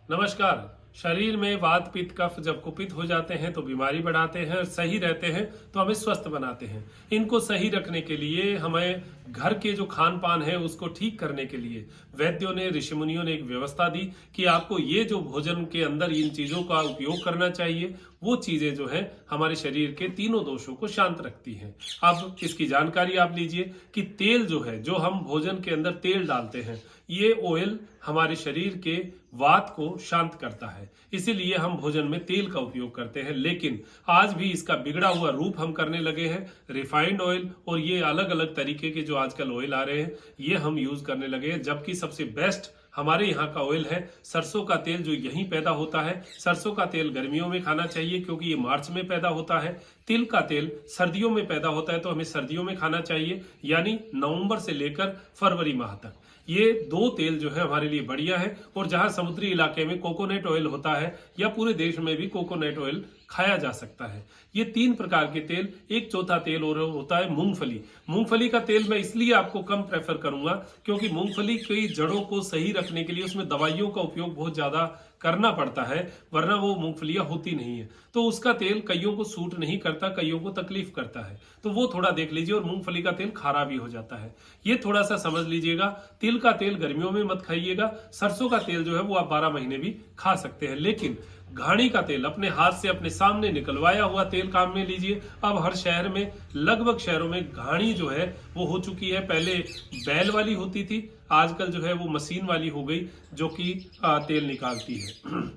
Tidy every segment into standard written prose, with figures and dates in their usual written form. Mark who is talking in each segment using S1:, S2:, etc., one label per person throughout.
S1: नमस्कार। शरीर में वात पित्त कफ जब कुपित हो जाते हैं तो बीमारी बढ़ाते हैं और सही रहते हैं तो हमें स्वस्थ बनाते हैं। इनको सही रखने के लिए हमें घर के जो खान पान है उसको ठीक करने के लिए वैद्यों ने ऋषि मुनियों ने एक व्यवस्था दी कि आपको ये जो भोजन के अंदर इन चीजों का उपयोग करना चाहिए। वो चीजें जो है हमारे शरीर के तीनों दोषों को शांत रखती हैं। अब इसकी जानकारी आप लीजिए कि तेल जो है, जो हम भोजन के अंदर तेल डालते हैं, ये ऑयल हमारे शरीर के वात को शांत करता है। इसीलिए हम भोजन में तेल का उपयोग करते हैं। लेकिन आज भी इसका बिगड़ा हुआ रूप हम करने लगे हैं। रिफाइंड ऑयल और ये अलग अलग तरीके के जो आजकल ऑयल आ रहे हैं, ये हम यूज करने लगे हैं। जबकि सबसे बेस्ट हमारे यहाँ का ऑयल है सरसों का तेल, जो यहीं पैदा होता है। सरसों का तेल गर्मियों में खाना चाहिए क्योंकि ये मार्च में पैदा होता है। तिल का तेल सर्दियों में पैदा होता है तो हमें सर्दियों में खाना चाहिए, यानी नवंबर से लेकर फरवरी माह तक। ये दो तेल जो है हमारे लिए बढ़िया है। और जहां समुद्री इलाके में कोकोनट ऑयल होता है या पूरे देश में भी कोकोनट ऑयल खाया जा सकता है। ये तीन प्रकार के तेल। एक चौथा तेल और होता है मूंगफली। मूंगफली का तेल मैं इसलिए आपको कम प्रेफर करूंगा क्योंकि मूंगफली की जड़ों को सही रखने के लिए उसमें दवाइयों का उपयोग बहुत ज्यादा करना पड़ता है, वरना वो मूंगफलियां होती नहीं है। तो उसका तेल कईयों को सूट नहीं करता, कईयों को तकलीफ करता है, तो वो थोड़ा देख लीजिए। और मूंगफली का तेल खारा भी हो जाता है, ये थोड़ा सा समझ लीजिएगा। तिल का तेल गर्मियों में मत खाइएगा। सरसों का तेल जो है वो आप 12 महीने भी खा सकते हैं। लेकिन घाणी का तेल, अपने हाथ से अपने सामने निकलवाया हुआ तेल काम में लीजिए। अब हर शहर में, लगभग शहरों में घाणी जो है वो हो चुकी है। पहले बैल वाली होती थी, आजकल जो है वो मशीन वाली हो गई जो कि तेल निकालती है।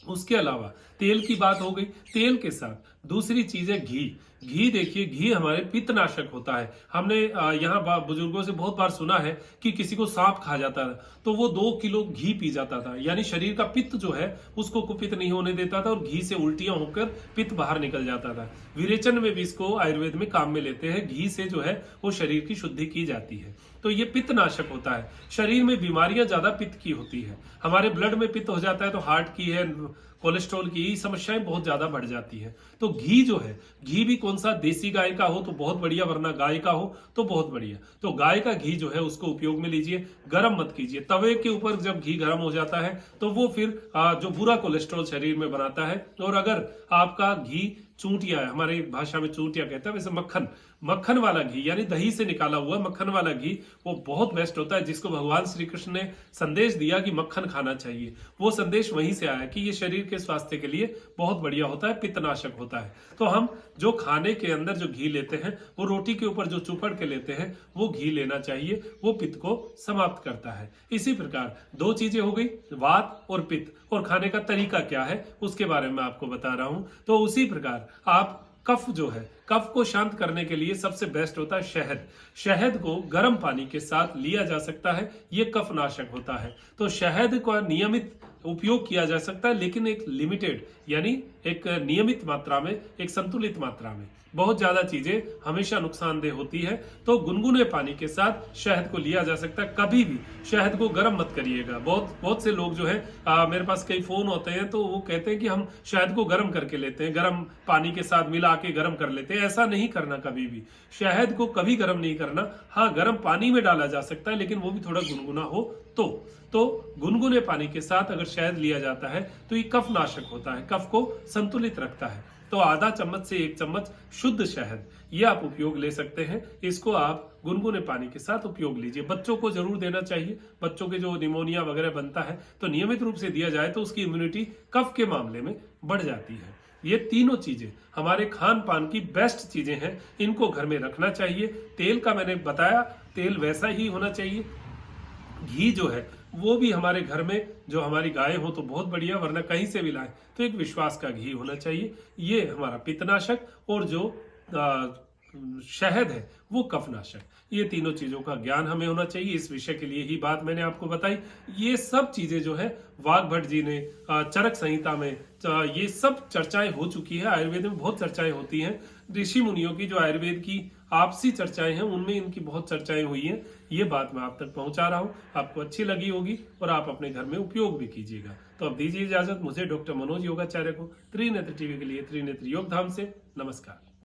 S1: उसके अलावा तेल की बात हो गई, तेल के साथ दूसरी चीज है घी। घी देखिए, घी हमारे पित्तनाशक होता है। हमने यहाँ बुजुर्गों से बहुत बार सुना है कि किसी को सांप खा जाता था तो वो 2 किलो घी पी जाता था, यानी शरीर का पित्त जो है उसको कुपित नहीं होने देता था और घी से उल्टियां होकर पित्त बाहर निकल जाता था। विरेचन में भी इसको आयुर्वेद में काम में लेते हैं। घी से जो है वो शरीर की शुद्धि की जाती है, तो ये पित्तनाशक होता है। शरीर में बीमारियां ज्यादा पित्त की होती है, हमारे ब्लड में पित्त हो जाता है तो हार्ट की है, कोलेस्ट्रॉल की, ये समस्याएं बहुत ज्यादा बढ़ जाती है। तो घी जो है, घी भी कौन सा, देसी गाय का हो तो बहुत बढ़िया, वरना गाय का हो तो बहुत बढ़िया। तो गाय का घी जो है उसको उपयोग में लीजिए, गरम मत कीजिए। तवे के ऊपर जब घी गरम हो जाता है तो वो फिर जो बुरा कोलेस्ट्रॉल शरीर में बनाता है। और अगर आपका घी चूंटिया है, हमारी भाषा में चूंटिया कहते हैं, वैसे मक्खन, मक्खन वाला घी यानी दही से निकाला हुआ मक्खन वाला घी, वो बहुत बेस्ट होता है। जिसको भगवान श्री कृष्ण ने संदेश दिया कि मक्खन खाना चाहिए, वो संदेश वहीं से आया कि ये शरीर के स्वास्थ्य के लिए बहुत बढ़िया होता है, पित्तनाशक होता है। तो हम जो खाने के अंदर जो घी लेते हैं, वो रोटी के ऊपर जो चुपड़ के लेते हैं, वो घी लेना चाहिए, वो पित्त को समाप्त करता है। इसी प्रकार दो चीजें हो गई, वात और पित्त। और खाने का तरीका क्या है उसके बारे में आपको बता रहा हूं। तो उसी प्रकार आप कफ जो है, कफ को शांत करने के लिए सबसे बेस्ट होता है शहद। शहद को गर्म पानी के साथ लिया जा सकता है, ये कफ नाशक होता है। तो शहद का नियमित उपयोग किया जा सकता है, लेकिन एक लिमिटेड, यानी एक नियमित मात्रा में, एक संतुलित मात्रा में। बहुत ज्यादा चीजें हमेशा नुकसानदेह होती है। तो गुनगुने पानी के साथ शहद को लिया जा सकता है। कभी भी शहद को गर्म मत करिएगा। बहुत से लोग जो है, मेरे पास कई फोन होते हैं तो वो कहते हैं कि हम शहद को गर्म करके लेते हैं, गर्म पानी के साथ मिला के गर्म कर लेते हैं। ऐसा नहीं करना कभी भी। शहद को कभी गर्म नहीं करना। हाँ, गर्म पानी में डाला जा सकता है, लेकिन वो भी थोड़ा गुनगुना हो तो गुनगुने पानी के साथ अगर शहद लिया जाता है तो ये कफ नाशक होता है, कफ को संतुलित रखता है। तो आधा चम्मच से 1 चम्मच शुद्ध शहद, ये आप उपयोग ले सकते हैं। इसको आप गुनगुने पानी के साथ उपयोग लीजिए। बच्चों को जरूर देना चाहिए। बच्चों के जो निमोनिया वगैरह बनता है तो नियमित रूप से दिया जाए तो उसकी इम्यूनिटी कफ के मामले में बढ़ जाती है। ये तीनों चीजें हमारे खान पान की बेस्ट चीजें हैं, इनको घर में रखना चाहिए। तेल का मैंने बताया, तेल वैसा ही होना चाहिए। घी जो है वो भी हमारे घर में, जो हमारी गाय हो तो बहुत बढ़िया, वरना कहीं से भी लाए तो एक विश्वास का घी होना चाहिए। ये हमारा पित्तनाशक, और जो शहद है वो कफनाशक। ये तीनों चीजों का ज्ञान हमें होना चाहिए। इस विषय के लिए ही बात मैंने आपको बताई। ये सब चीजें जो है वाग्भट जी ने चरक संहिता में ये सब चर्चाएं हो चुकी है। आयुर्वेद में बहुत चर्चाएं होती हैं। ऋषि मुनियों की जो आयुर्वेद की आपसी चर्चाएं हैं उनमें इनकी बहुत चर्चाएं हुई हैं। ये बात मैं आप तक पहुंचा रहा हूं, आपको अच्छी लगी होगी और आप अपने घर में उपयोग भी कीजिएगा। तो अब दीजिए इजाजत मुझे, डॉक्टर मनोज योगाचार्य को, त्रिनेत्र टीवी के लिए त्रिनेत्र योग धाम से। नमस्कार।